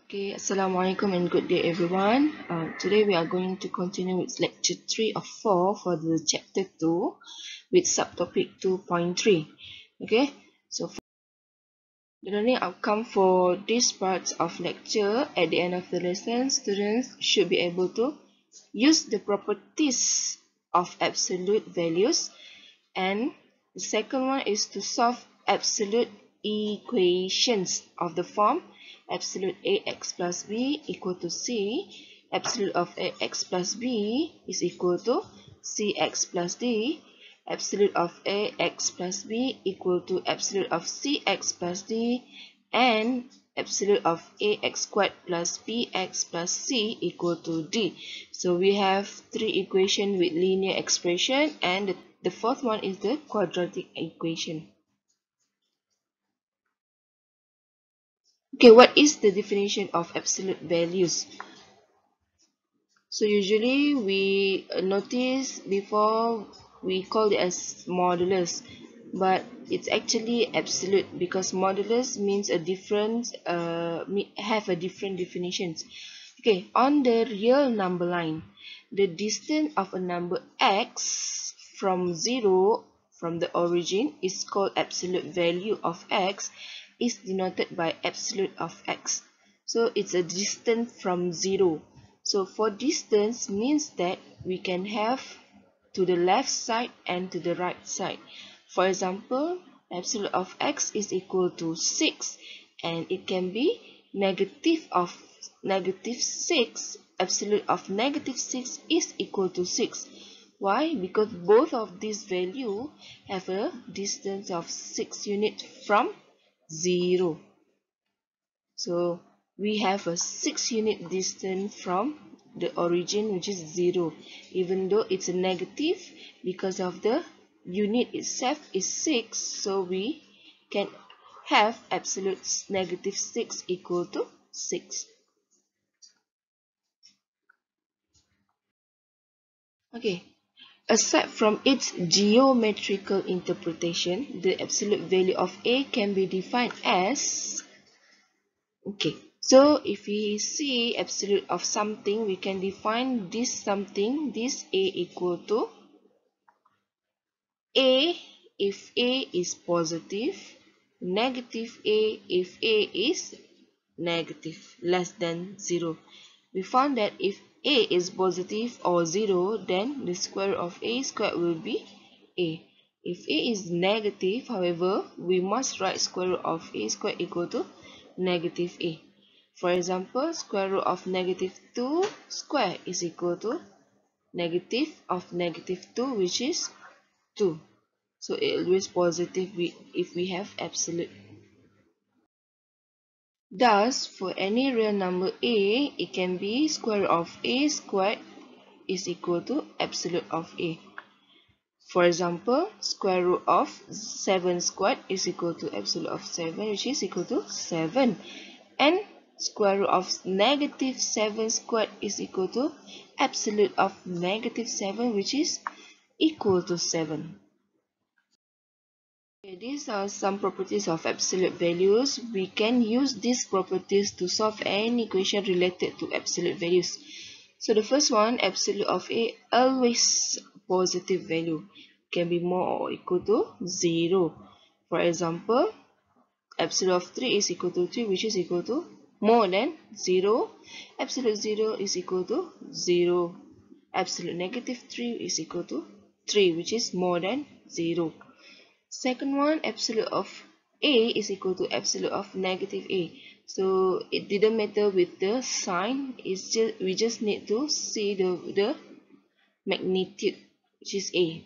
Okay, Assalamualaikum and good day everyone. Today we are going to continue with lecture 3 of 4 for the chapter 2 with subtopic 2.3. Okay, so for the learning outcome for this part of lecture, at the end of the lesson, students should be able to use the properties of absolute values, and the second one is to solve absolute equations of the form absolute ax plus b equal to c, absolute of ax plus b is equal to cx plus d, absolute of ax plus b equal to absolute of cx plus d, and absolute of ax squared plus bx plus c equal to d. So we have three equations with linear expression, and the fourth one is the quadratic equation. Okay, what is the definition of absolute values? So usually we notice before we call it as modulus, but it's actually absolute because modulus means a different have a different definitions. Okay, on the real number line, the distance of a number x from 0 from the origin is called absolute value of x, is denoted by absolute of x. So it's a distance from 0. So for distance means that we can have to the left side and to the right side. For example, absolute of x is equal to 6, and it can be negative of negative 6. Absolute of negative 6 is equal to 6. Why? Because both of these values have a distance of 6 units from 0. So we have a 6 unit distance from the origin, which is 0, even though it's a negative, because of the unit itself is 6, so we can have absolute negative 6 equal to 6. Okay, aside from its geometrical interpretation, the absolute value of a can be defined as, okay, so if we see absolute of something, we can define this something, this a equal to a if a is positive, negative a if a is negative, less than 0. We found that if a is positive or 0, then the square root of a squared will be a. If a is negative, however, we must write square root of a squared equal to negative a. For example, square root of negative 2 square is equal to negative of negative 2, which is 2. So it always positive if we have absolute. Thus, for any real number a, it can be square root of a squared is equal to absolute of a. For example, square root of 7 squared is equal to absolute of 7, which is equal to 7. And square root of negative 7 squared is equal to absolute of negative 7, which is equal to 7. Okay, these are some properties of absolute values. We can use these properties to solve any equation related to absolute values. So the first one, absolute of a, always positive value, can be more or equal to 0. For example, absolute of 3 is equal to 3, which is equal to more than 0. Absolute 0 is equal to 0. Absolute negative 3 is equal to 3, which is more than 0. Second one, absolute of a is equal to absolute of negative a. So it didn't matter with the sign. It's just we just need to see the magnitude, which is a.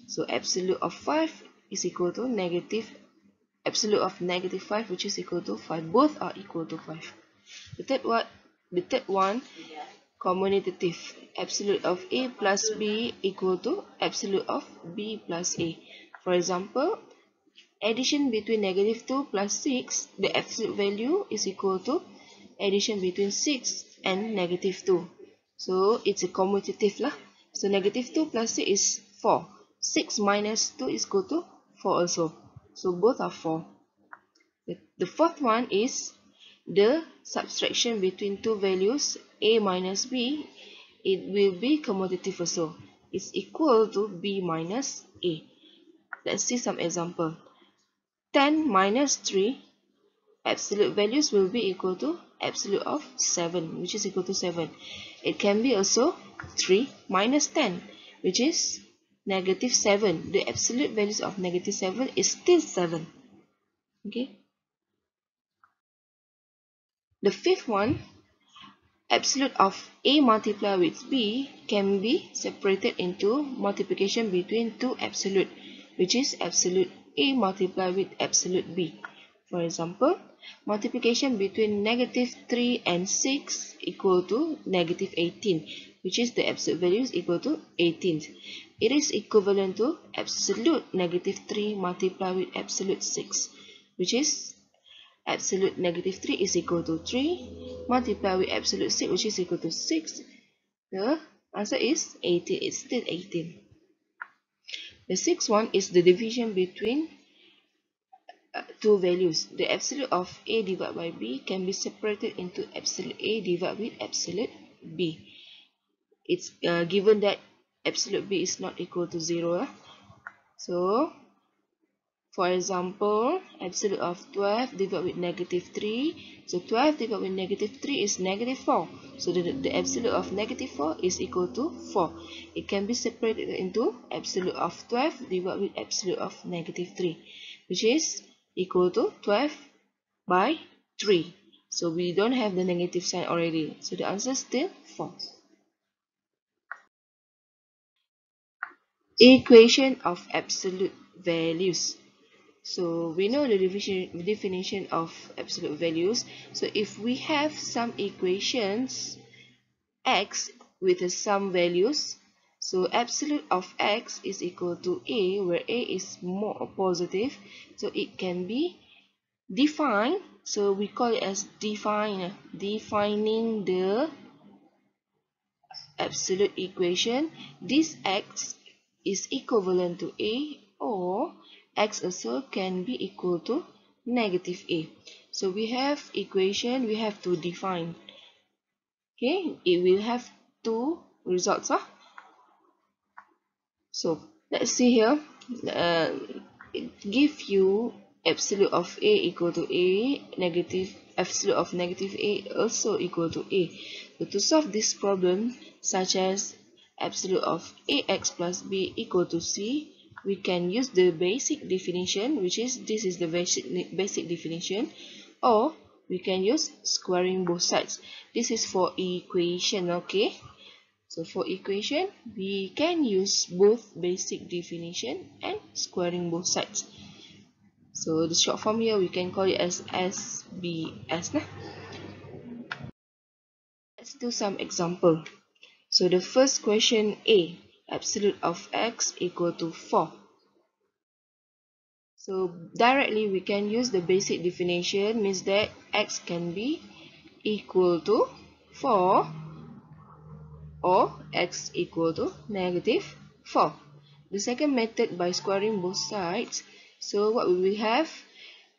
So absolute of 5 is equal to negative absolute of negative 5, which is equal to 5. Both are equal to 5. The third one, commutative. Absolute of a plus b equal to absolute of b plus a. For example, addition between negative 2 plus 6, the absolute value is equal to addition between 6 and negative 2. So it's a commutative lah. So negative 2 plus 6 is 4. 6 minus 2 is equal to 4 also. So both are 4. The fourth one is the subtraction between two values a minus b, it will be commutative also. It's equal to b minus a. Let's see some example. 10 minus 3, absolute values will be equal to absolute of 7, which is equal to 7. It can be also 3 minus 10, which is negative 7. The absolute values of negative 7 is still 7. Okay. The fifth one, absolute of a multiplied with b can be separated into multiplication between two absolute, which is absolute a multiplied with absolute b. For example, multiplication between negative 3 and 6 equal to negative 18, which is the absolute value is equal to 18. It is equivalent to absolute negative 3 multiplied with absolute 6, which is absolute negative 3 is equal to 3 multiplied with absolute 6, which is equal to 6. The answer is 18. It's still 18. The sixth one is the division between two values. The absolute of a divided by b can be separated into absolute a divided with absolute b. It's given that absolute b is not equal to 0. So, for example, absolute of 12 divided with negative 3. So 12 divided with negative 3 is negative 4. So the absolute of negative 4 is equal to 4. It can be separated into absolute of 12 divided with absolute of negative 3, which is equal to 12 by 3. So we don't have the negative sign already. So the answer is still 4. Equation of absolute values. So we know the definition of absolute values. So if we have some equations x with some values, so absolute of x is equal to a, where a is more positive, so it can be defined. So we call it as defining the absolute equation. This x is equivalent to a, or x also can be equal to negative a. So we have equation, we have to define. Okay, it will have two results. So let's see here. It gives you absolute of a equal to a, negative absolute of negative a also equal to a. So to solve this problem, such as absolute of ax plus b equal to c, we can use the basic definition, which is this is the basic definition, or we can use squaring both sides. This is for equation, okay? So for equation, we can use both basic definition and squaring both sides. So the short form here, we can call it as SBS. Let's do some example. So the first question A, absolute of x equal to 4. So directly we can use the basic definition, means that x can be equal to 4 or x equal to negative 4. The second method, by squaring both sides. So what we will have,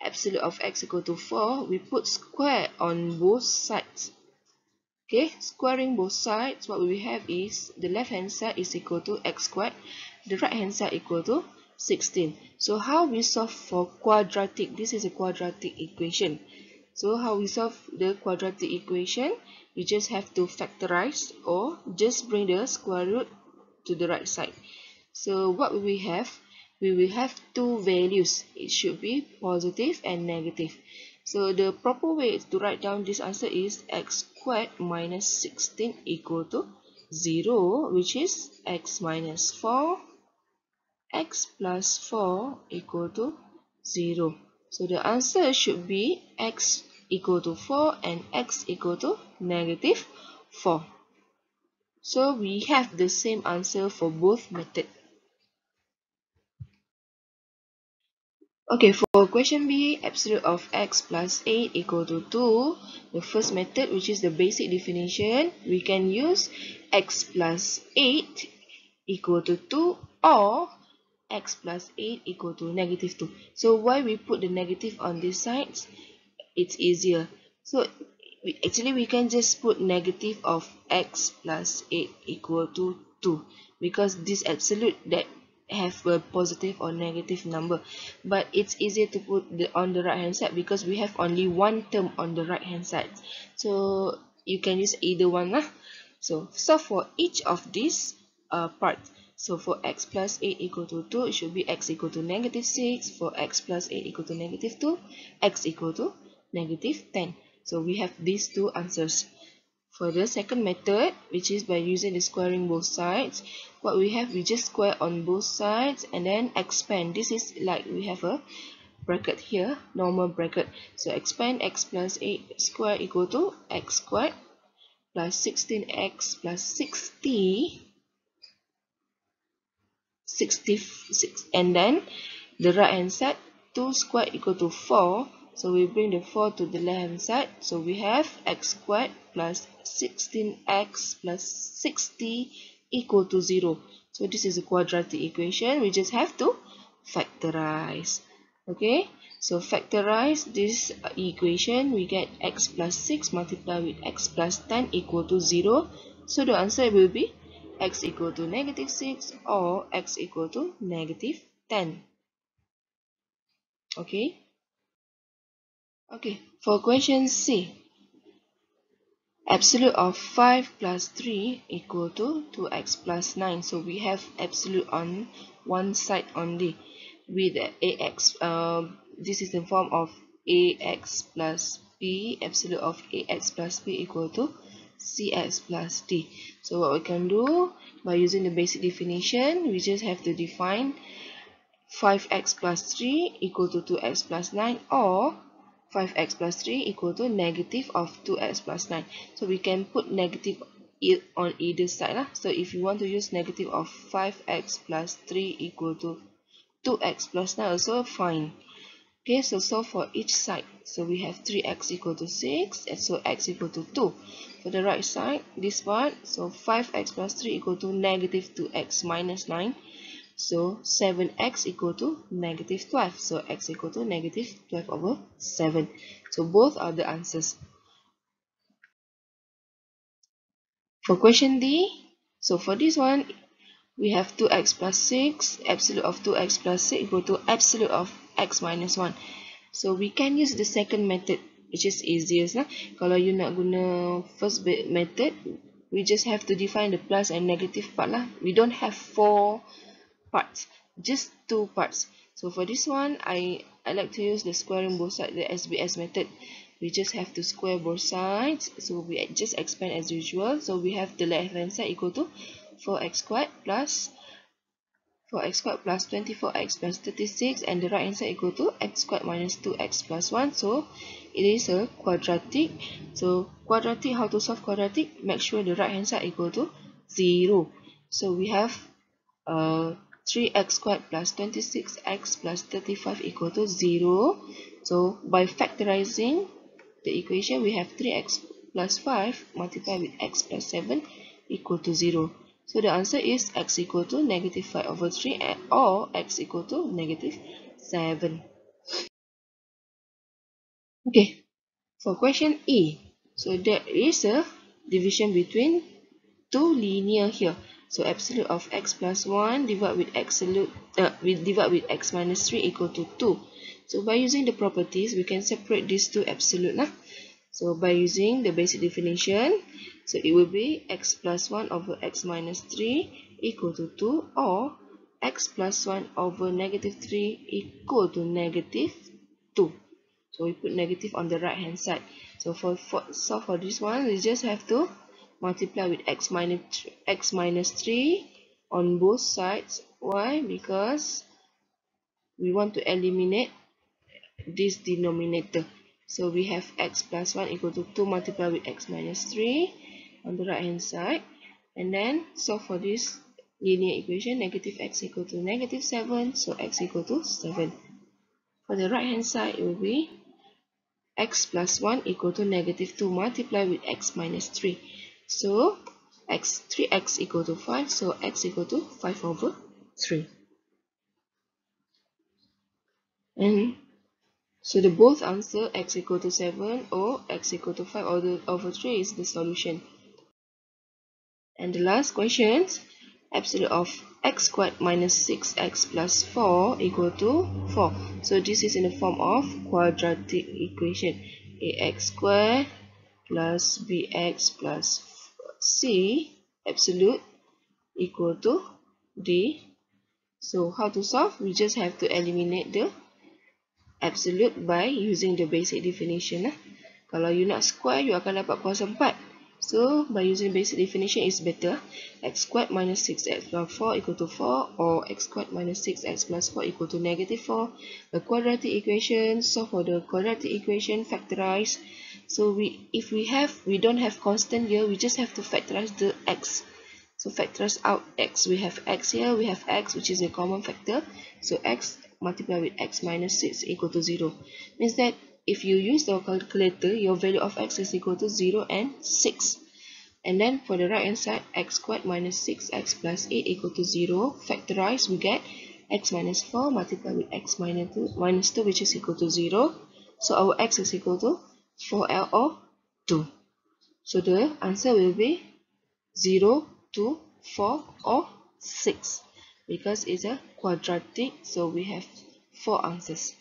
absolute of x equal to 4, we put square on both sides. Okay, squaring both sides, what we will have is the left hand side is equal to x squared, the right hand side equal to 16. So how we solve for quadratic? This is a quadratic equation. So how we solve the quadratic equation? You just have to factorize or just bring the square root to the right side. So what will we have? We will have two values. It should be positive and negative. So the proper way to write down this answer is x squared minus 16 equal to 0, which is x minus 4, x plus 4 equal to 0. So the answer should be x equal to 4 and x equal to negative 4. So we have the same answer for both methods. Okay, for question B, absolute of x plus 8 equal to 2. The first method, which is the basic definition, we can use x plus 8 equal to 2 or x plus 8 equal to negative 2. So why we put the negative on this side? It's easier. So actually we can just put negative of x plus 8 equal to 2, because this absolute that have a positive or negative number. But it's easier to put on the right hand side because we have only one term on the right hand side, so you can use either one lah. So for each of these part, so for x plus 8 equal to 2, it should be x equal to negative 6. For x plus 8 equal to negative 2, x equal to negative 10. So we have these two answers. For the second method, which is by using the squaring both sides, what we have, we just square on both sides and then expand. This is like we have a bracket here, normal bracket. So expand x plus 8 square equal to x squared plus 16x plus 66, and then the right hand side, 2 squared equal to 4. So we bring the 4 to the left hand side. So we have x squared plus 16x plus 60 equal to 0. So this is a quadratic equation. We just have to factorize. Okay, so factorize this equation. We get x plus 6 multiplied with x plus 10 equal to 0. So the answer will be x equal to negative 6 or x equal to negative 10. Okay. Okay, for question C, absolute of 5 plus 3 equal to 2x plus 9. So we have absolute on one side only with ax. This is the form of ax plus b, absolute of ax plus b equal to cx plus d. So what we can do, by using the basic definition, we just have to define 5x plus 3 equal to 2x plus 9, or 5x plus 3 equal to negative of 2x plus 9. So we can put negative on either side. So if you want to use negative of 5x plus 3 equal to 2x plus 9, also fine. Okay, so solve for each side. So we have 3x equal to 6, and so x equal to 2. For the right side, this part, so 5x plus 3 equal to negative 2x minus 9. So 7x equal to negative 12. So x equal to negative 12 over 7. So both are the answers. For question D, so for this one, we have 2x plus 6, absolute of 2x plus 6 equal to absolute of x minus 1. So we can use the second method, which is easiest lah. Kalau you nak guna first method, we just have to define the plus and negative part lah. We don't have 4 parts, just 2 parts. So for this one, I like to use the squaring both sides, the SBS method. We just have to square both sides. So we just expand as usual. So we have the left hand side equal to 4x squared plus 24x plus 36, and the right hand side equal to x squared minus 2x plus 1. So it is a quadratic. So quadratic, how to solve quadratic? Make sure the right hand side equal to 0. So we have 3x squared plus 26x plus 35 equal to 0. So by factorizing the equation, we have 3x plus 5 multiplied with x plus 7 equal to 0. So the answer is x equal to negative 5 over 3 or x equal to negative 7. Okay, for question E, so there is a division between two linear here. So absolute of x plus 1 divided with divide with x minus 3 equal to 2. So by using the properties, we can separate these two absolute lah. So by using the basic definition, so it will be x plus 1 over x minus 3 equal to 2, or x plus 1 over negative 3 equal to negative 2. So we put negative on the right hand side. So for this one, we just have to multiply with x minus 3 on both sides. Why? Because we want to eliminate this denominator. So we have x plus 1 equal to 2 multiplied with x minus 3 on the right hand side. And then solve for this linear equation, negative x equal to negative 7. So x equal to 7. For the right hand side, it will be x plus 1 equal to negative 2 multiplied with x minus 3. So 3x equal to 5. So x equal to 5 over 3. And So the both answer x equal to 7 or x equal to 5 over 3 is the solution. And the last question, absolute of x squared minus 6x plus 4 equal to 4. So this is in the form of quadratic equation. Ax squared plus bx plus c absolute equal to d. So how to solve? We just have to eliminate the absolute by using the basic definition. Kalau you nak square, you akan dapat kuasa 4. So by using basic definition is better. X squared minus 6x plus 4 equal to 4, or x squared minus 6x plus 4 equal to negative 4. The quadratic equation, solve for the quadratic equation, factorize. So if we don't have constant here, we just have to factorize the x. So factorize out x. We have x here, we have x, which is a common factor. So x multiplied with x minus 6 equal to 0. Means that if you use the calculator, your value of x is equal to 0 and 6. And then for the right hand side, x squared minus 6x plus 8 equal to 0. Factorize, we get x minus 4 multiplied with x minus 2, which is equal to 0. So our x is equal to 4L or 2. So the answer will be 0, 2, 4 or 6, because it's a quadratic, so we have 4 answers.